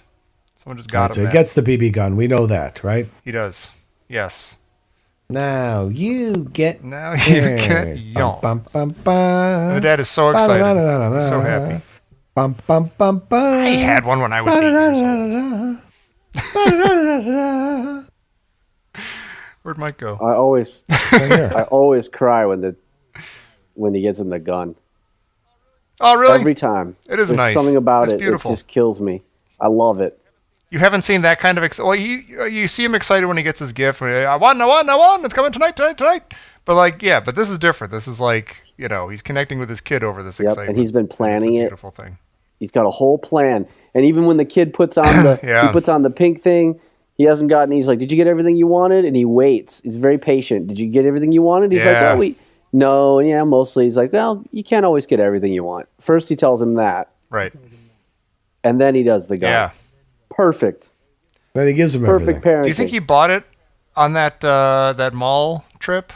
Someone just got him. So he gets the BB gun. We know that, right? He does. Yes. Now you get y'all. And the dad is so excited. So happy. I had one when I was 8 years old. Where'd Mike go? I always cry when he gets him the gun. Oh, really? Every time. It is There's nice. Something about it. Beautiful. It just kills me. I love it. You haven't seen that kind of you see him excited when he gets his gift. I won. It's coming tonight. But but this is different. This is like, he's connecting with his kid over this excitement. And he's been planning it. Beautiful thing. He's got a whole plan. And even when the kid puts on the pink thing, he hasn't gotten. He's like, "Did you get everything you wanted?" And he waits. He's very patient. "Did you get everything you wanted?" He's like, "Well, no, yeah, mostly." He's like, "Well, you can't always get everything you want." First, he tells him that. Right. And then he does the gun. Yeah. Perfect. Then he gives them perfect everything. parenting. Do you think he bought it on that mall trip?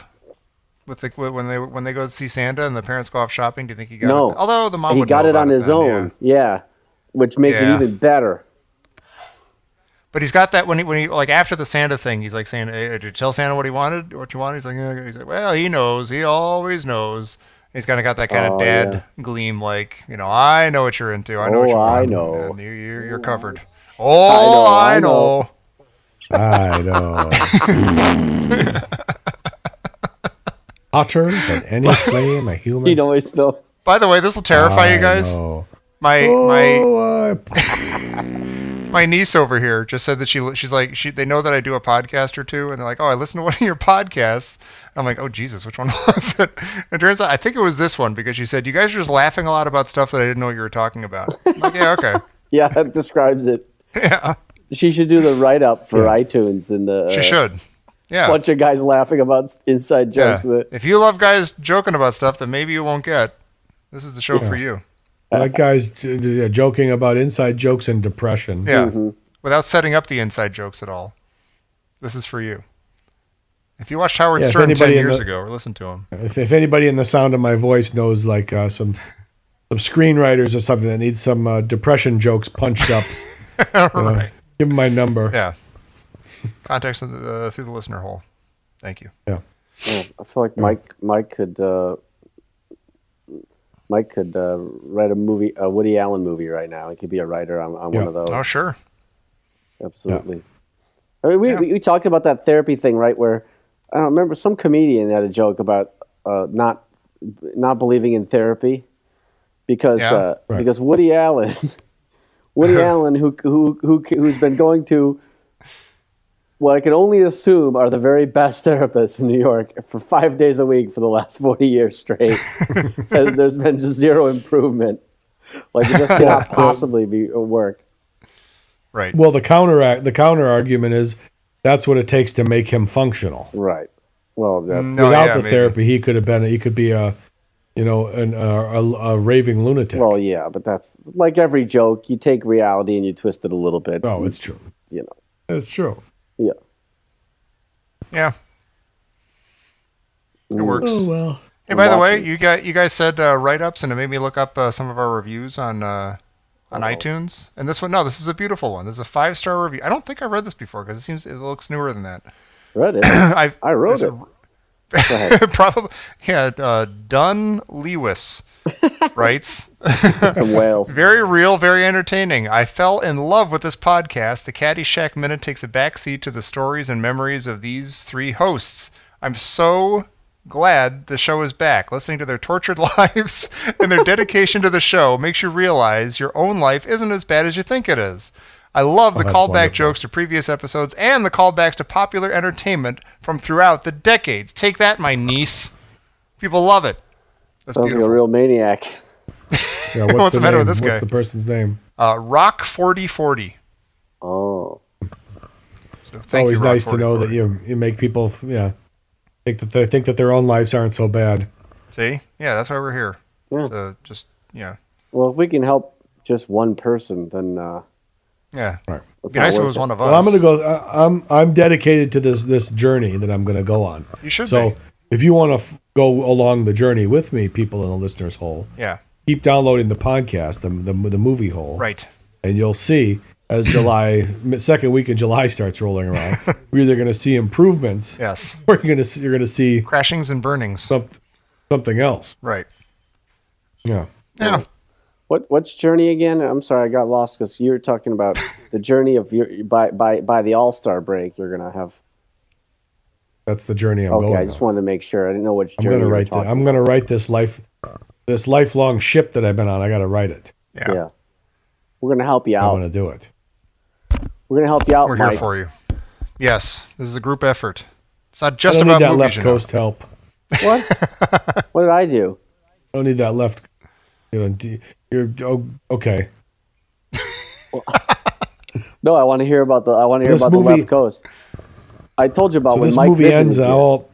When they go to see Santa and the parents go off shopping, do you think he got it? Although the mom he would got know it on his then, own. Yeah. Which makes it even better. But he's got that when he like after the Santa thing, he's like saying, hey, did you tell Santa what you wanted? He's like, yeah. He's like, well, he knows. He always knows. He's kind of got that kind of dad gleam, like, I know what you're into. I know what you want. I know. And you're covered. I know. I know. Hotter than any flame a human. You know, he's still. By the way, this will terrify you guys. Know. My niece over here just said that she's like they know that I do a podcast or two, and they're like, oh, I listened to one of your podcasts. I'm like, oh Jesus, which one was it? It turns out I think it was this one because she said you guys are just laughing a lot about stuff that I didn't know what you were talking about. I'm like, yeah, okay. Yeah, that describes it. Yeah. She should do the write-up for iTunes and the. She should. Yeah. Bunch of guys laughing about inside jokes. Yeah. If you love guys joking about stuff that maybe you won't get, this is the show for you. I like guys joking about inside jokes and depression. Yeah. Without setting up the inside jokes at all. This is for you. If you watched Howard Stern 10 years ago or listened to him. If anybody in the sound of my voice knows like some screenwriters or something that need some depression jokes punched up, right. Give them my number. Yeah. Contacts through the listener hole. Thank you. Yeah. I feel like Mike could write a Woody Allen movie right now. He could be a writer on one of those. Oh, sure. Absolutely. Yeah. I mean, we talked about that therapy thing, right? Where I don't remember some comedian had a joke about not believing in therapy because Woody Allen, who's been going to what I can only assume are the very best therapists in New York for 5 days a week for the last 40 years straight. There's been just zero improvement. Like it just cannot possibly be work. Right. Well, the counter argument is that's what it takes to make him functional. Right. Well, that's without the therapy, he could be a raving lunatic. Well, yeah, but that's like every joke. You take reality and you twist it a little bit. Oh, it's true. It's true. Yeah. Yeah. It works. Oh well. Hey, by the way, you guys said write-ups, and it made me look up some of our reviews on iTunes. And this is a beautiful one. This is a 5-star review. I don't think I read this before because it looks newer than that. Read it. I wrote it. Probably. Yeah. Dunn Lewis writes. From Wales. Very real, very entertaining. I fell in love with this podcast. The Caddyshack Minute takes a backseat to the stories and memories of these three hosts. I'm so glad the show is back. Listening to their tortured lives and their dedication to the show makes you realize your own life isn't as bad as you think it is. I love the callback jokes to previous episodes and the callbacks to popular entertainment from throughout the decades. Take that, my niece. People love it. That's Sounds beautiful. like a real maniac. Yeah, what's the matter with this guy? What's the person's name? Rock 4040. Oh. So it's always nice to know that you make people think that their own lives aren't so bad. See? Yeah, that's why we're here. Yeah. Well, if we can help just one person, then yeah. Right. It'd be nice if it was one of us. Well, I'm gonna go. I'm dedicated to this journey that I'm gonna go on. You should. So if you want to go along the journey with me, people in the listener's hole, keep downloading the podcast, the movie hole, right? And you'll see as second week in July starts rolling around, we're either going to see improvements, or you're going to see crashings and burnings, something else, right? Yeah. What's journey again? I'm sorry, I got lost because you were talking about the journey of by the All-Star break. You're gonna have. That's the journey I'm going. Okay, I just wanted to make sure. I didn't know which journey. I'm gonna write this lifelong ship that I've been on. I got to write it. Yeah. We're gonna help you out. I want to do it. We're gonna help you out. We're Mike. here for you. Yes, this is a group effort. It's not just I don't about need that movies, left coast help. What? What did I do? I don't need that left. You're okay. No, I want to hear about the left coast. I told you about when this Mike movie visited ends here. all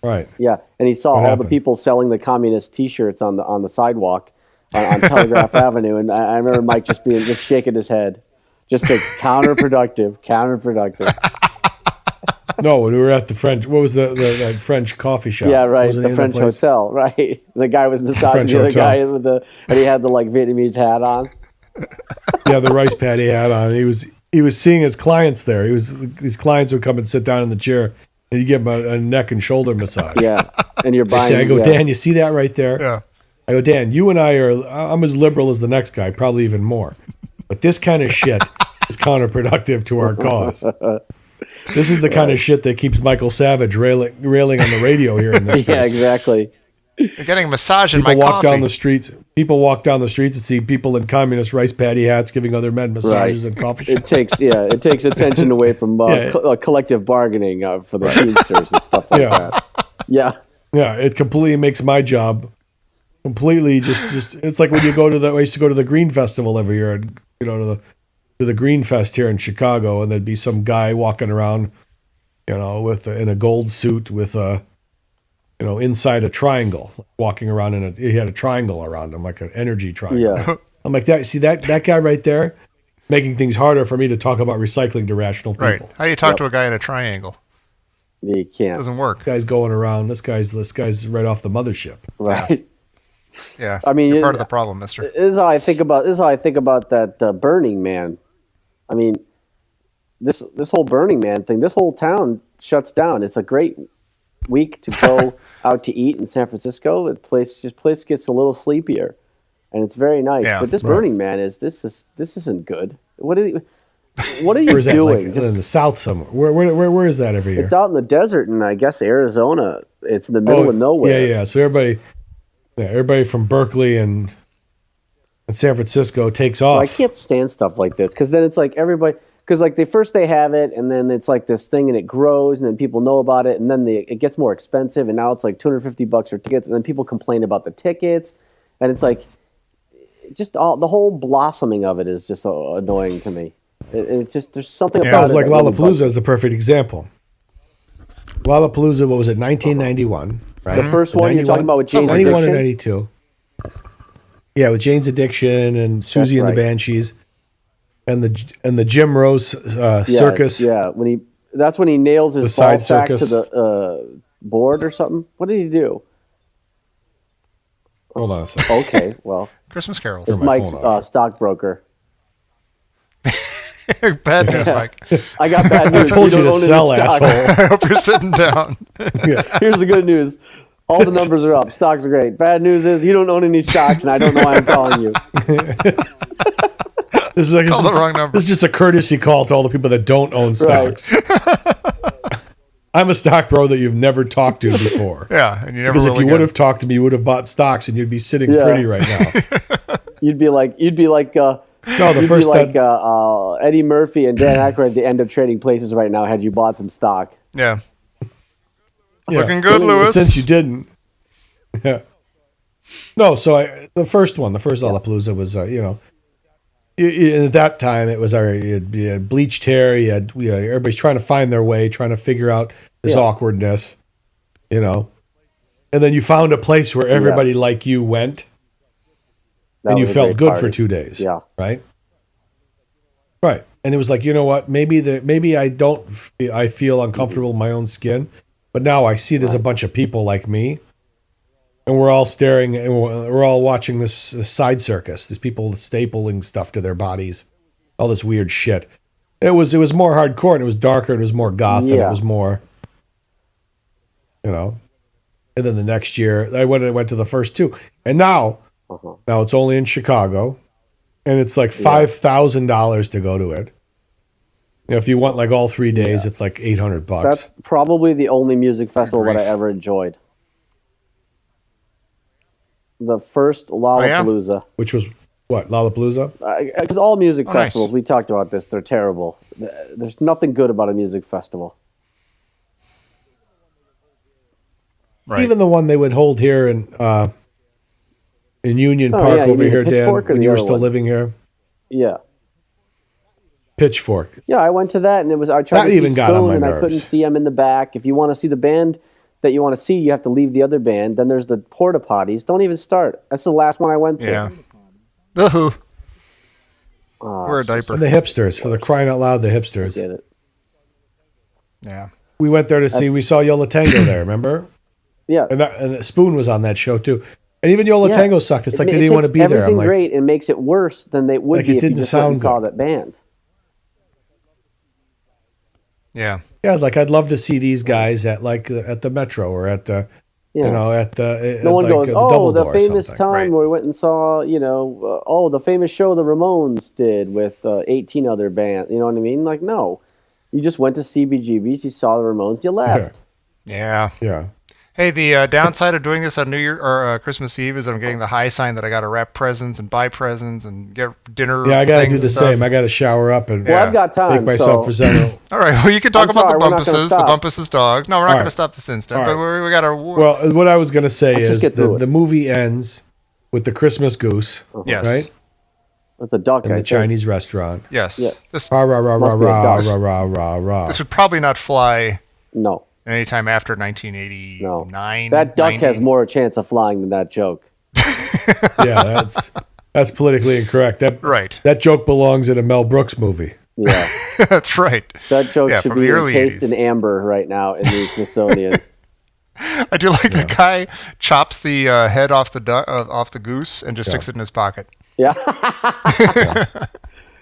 right. Yeah, and he saw What all happened? the people selling the communist T-shirts on the sidewalk on Telegraph Avenue, and I remember Mike just shaking his head. Just a counterproductive. No, when we were at the French, what was the French coffee shop? Yeah, right. The French hotel, right? The guy was massaging the other guy and he had the like Vietnamese hat on. Yeah, the rice patty hat on. He was seeing his clients there. These clients would come and sit down in the chair, and you give them a neck and shoulder massage. Yeah, and you're buying. I go, Dan, you see that right there? Yeah. I go, Dan, you and I'm as liberal as the next guy, probably even more. But this kind of shit is counterproductive to our cause. This is the kind of shit that keeps Michael Savage railing on the radio here in this place. Yeah, exactly. You're getting a massage in my People walk coffee. down the streets. People walk down the streets and see people in communist rice patty hats giving other men massages in coffee shops. It takes attention away from collective bargaining for the Teamsters and stuff like that. Yeah. Yeah, it completely makes my job completely just. It's like when you go I used to go to the Green Festival every year, and to the Green Fest here in Chicago, and there'd be some guy walking around, with in a gold suit with inside a triangle, walking around he had a triangle around him, like an energy triangle. Yeah. I'm like, that guy right there, making things harder for me to talk about recycling to rational people. Right. How do you talk to a guy in a triangle? You can't. It doesn't work. This guy's going around. This guy's right off the mothership. Right. Yeah. I mean, you're part of the problem, mister. This is how I think about that Burning Man. I mean, this whole Burning Man thing, this whole town shuts down. It's a great week to go out to eat in San Francisco. The place gets a little sleepier, and it's very nice. Yeah, but this Burning Man this isn't good. What are you Where's doing? That, like, in the south somewhere. Where is that every year? It's out in the desert in, I guess, Arizona. It's in the middle of nowhere. Yeah. So everybody from Berkeley and San Francisco takes off. Well, I can't stand stuff like this because then it's like everybody. Because like they have it, and then it's like this thing, and it grows, and then people know about it, and then it gets more expensive, and now it's like $250 for tickets, and then people complain about the tickets, and it's like just the whole blossoming of it is just so annoying to me. It's just there's something about it. Like Lollapalooza is the perfect example. Lollapalooza, what was it, 1991? Right? The first one you're talking about with Jane's 91 Addiction? and 92. Yeah, with Jane's Addiction and Susie and the Banshees. And the Jim Rose circus. Yeah, that's when he nails his ball sack circus. to the board or something. What did he do? Hold on a second. Okay, well, Christmas carols. it's Mike's stockbroker. Bad news, Mike. I got bad news. I told you to don't own sell, any stocks. asshole. I hope you're sitting down. Here's the good news. All the numbers are up. Stocks are great. Bad news is you don't own any stocks, and I don't know why I'm calling you. This is like Call the wrong number. This is just a courtesy call to all the people that don't own stocks. Right. I'm a stock bro that you've never talked to before. Yeah, and you never because really if you would have talked to me, you would have bought stocks, and you'd be sitting pretty right now. You'd be like Eddie Murphy and Dan Aykroyd at the end of Trading Places right now had you bought some stock. Yeah. Looking good, Lewis. Since you didn't. Yeah. No, so the first Lollapalooza was, at that time it was you had bleached hair, everybody's trying to find their way, trying to figure out this awkwardness, and then you found a place where everybody like you went, and you felt good for 2 days. Yeah. Right. And it was like, you know what? Maybe I feel uncomfortable in my own skin, but now I see there's a bunch of people like me, and we're all staring, and we're all watching this side circus. These people stapling stuff to their bodies, all this weird shit. It was more hardcore, and it was darker, and it was more goth, and it was more, And then the next year, I went to the first two, and now it's only in Chicago, and it's like $5,000 to go to it. If you want like all 3 days, it's like $800. That's probably the only music festival that I ever enjoyed. The first Lollapalooza. Which was what, Lollapalooza? Because all music festivals, we talked about this, they're terrible. There's nothing good about a music festival. Right. Even the one they would hold here in Union Park over here, Dan, when you were still living here. Yeah. Pitchfork. Yeah, I went to that, and I tried to see Spoon, and I couldn't see him in the back. If you want to see the band that you want to see, you have to leave the other band. Then there's the porta potties. Don't even start. That's the last one I went to. Yeah. Uh-huh. Wear a diaper. And the hipsters, for the crying out loud, the hipsters. I get it. Yeah. We went there we saw Yola Tango there, remember? Yeah. And Spoon was on that show too. And even Yola Tango sucked. It's like they didn't want to be there. Everything great and makes it worse than they would be if you just went and saw that band. Yeah. Yeah, like I'd love to see these guys at the Metro or at the no one goes, the famous time where we went and saw, the famous show the Ramones did with 18 other bands. You know what I mean? Like, no. You just went to CBGB's, you saw the Ramones, you left. Yeah. Yeah. Hey, the downside of doing this on New Year or Christmas Eve is I'm getting the high sign that I got to wrap presents and buy presents and get dinner. Yeah, I got to do the same. I got to shower up and I've got time. Make myself presentable. All right. Well, you can talk about the Bumpus's dog. No, we're not going to stop this instant. But we got to. Well, what I was going to say is the movie ends with the Christmas goose. Yes. Right. That's a duck. In the Chinese restaurant. Yes. Yeah. This would probably not fly. No. Anytime after 1989. No. That duck has more chance of flying than that joke. Yeah, that's politically incorrect. That joke belongs in a Mel Brooks movie. Yeah. That's right. That joke should be encased in amber right now in the Smithsonian. I do like the guy chops the head off the goose and just sticks it in his pocket. Yeah.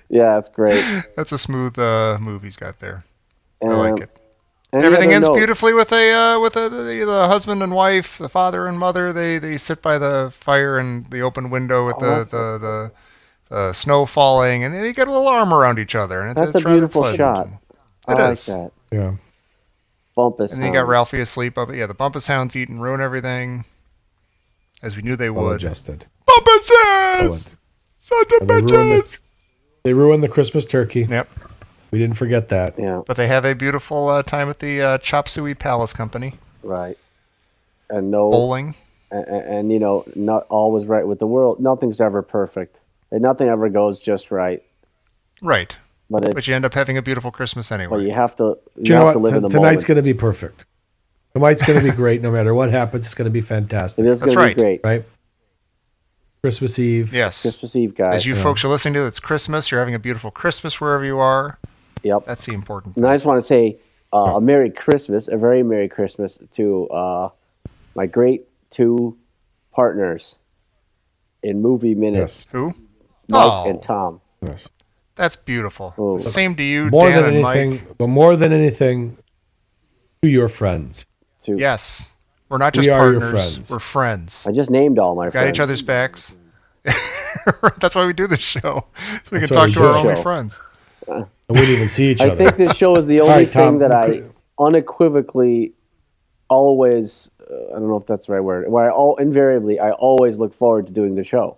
Yeah, that's great. That's a smooth move he's got there. I like it. Everything ends beautifully with the husband and wife, the father and mother. They sit by the fire and the open window with the snow falling, and they get a little arm around each other. And that's a beautiful shot. It is. Like that. Yeah. Bumpus. And then you got Ralphie asleep up. Yeah, the Bumpus hounds eat and ruin everything, as we knew they would. Adjusted. Bumpuses! Sons of bitches! They ruined the Christmas turkey. Yep. We didn't forget that. Yeah. But they have a beautiful time at the Chop Suey Palace Company. Right. And no bowling. And not always right with the world. Nothing's ever perfect. And nothing ever goes just right. Right. But you end up having a beautiful Christmas anyway. But you have to live in the moment. Tonight's going to be perfect. Tonight's going to be great. No matter what happens, it's going to be fantastic. It is going to be great. Right? Christmas Eve. Yes. Christmas Eve, guys. As you folks are listening to, it's Christmas. You're having a beautiful Christmas wherever you are. Yep. That's the important thing. And I just want to say a Merry Christmas, a very Merry Christmas to my great two partners in Movie Minute. Yes. Who? Mike and Tom. Yes. That's beautiful. Oh. Same to you, more Dan than and anything, Mike. But more than anything, to your friends. Yes. We're not just partners. We're friends. I just named all my friends. Got each other's backs. That's why we do this show. So we can talk to our only friends. And we didn't even see each other. I think this show is the only thing that I unequivocally always, I don't know if that's the right word, where I invariably always look forward to doing the show.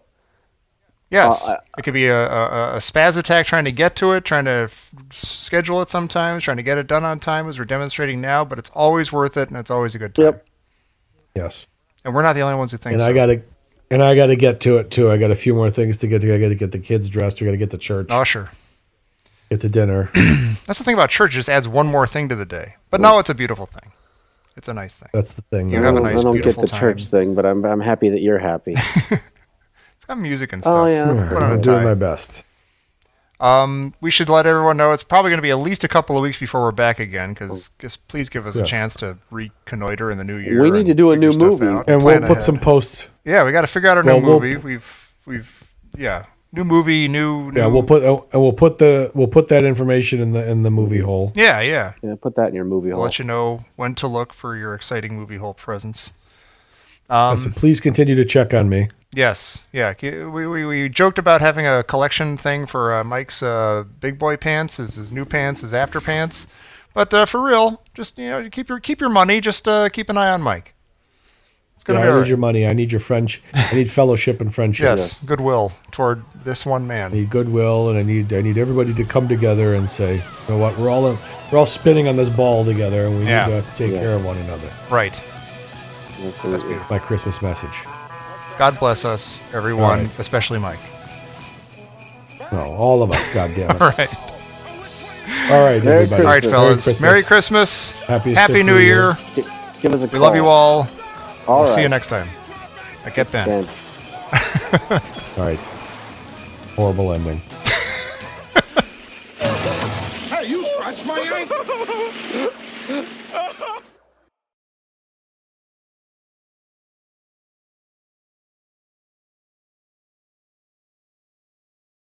Yes. It could be a spaz attack trying to get to it, trying to schedule it sometimes, trying to get it done on time as we're demonstrating now, but it's always worth it and it's always a good time. Yep. Yes. And we're not the only ones who think so. And I got to get to it too. I got a few more things to get to. I got to get the kids dressed. We got to get to church. Oh, sure. Get to dinner. That's the thing about church. It just adds one more thing to the day. But no, it's a beautiful thing. It's a nice thing. That's the thing. You have a nice, I don't beautiful get the church thing, but I'm happy that you're happy. It's got music and stuff. Oh yeah, that's cool. I'm doing my best. We should let everyone know it's probably going to be at least a couple of weeks before we're back again, because please give us a chance to reconnoiter in the new year. We need to do a new movie, and we'll put some posts. Yeah, we got to figure out our new movie. New movie, new. Yeah, we'll put that information in the movie hole. Yeah. Put that in your movie hole. We'll let you know when to look for your exciting movie hole presents. So please continue to check on me. Yes, yeah. We joked about having a collection thing for Mike's big boy pants, his new pants, his after pants. But for real, just keep your money. Just keep an eye on Mike. It's gonna be. I need your money. I need your French. I need fellowship and friendship. Yes, goodwill toward this one man. I need goodwill, and I need everybody to come together and say, you know what, we're all spinning on this ball together, and we need to take care of one another. Right. Absolutely. That's beautiful. My Christmas message. God bless us, everyone, especially Mike. No, all of us, goddamn it. All right. All right, everybody. All right, fellas. Merry Christmas. Happy New Year. Give us a call. We love you all. We'll see you next time. Get Ben. All right. Horrible ending.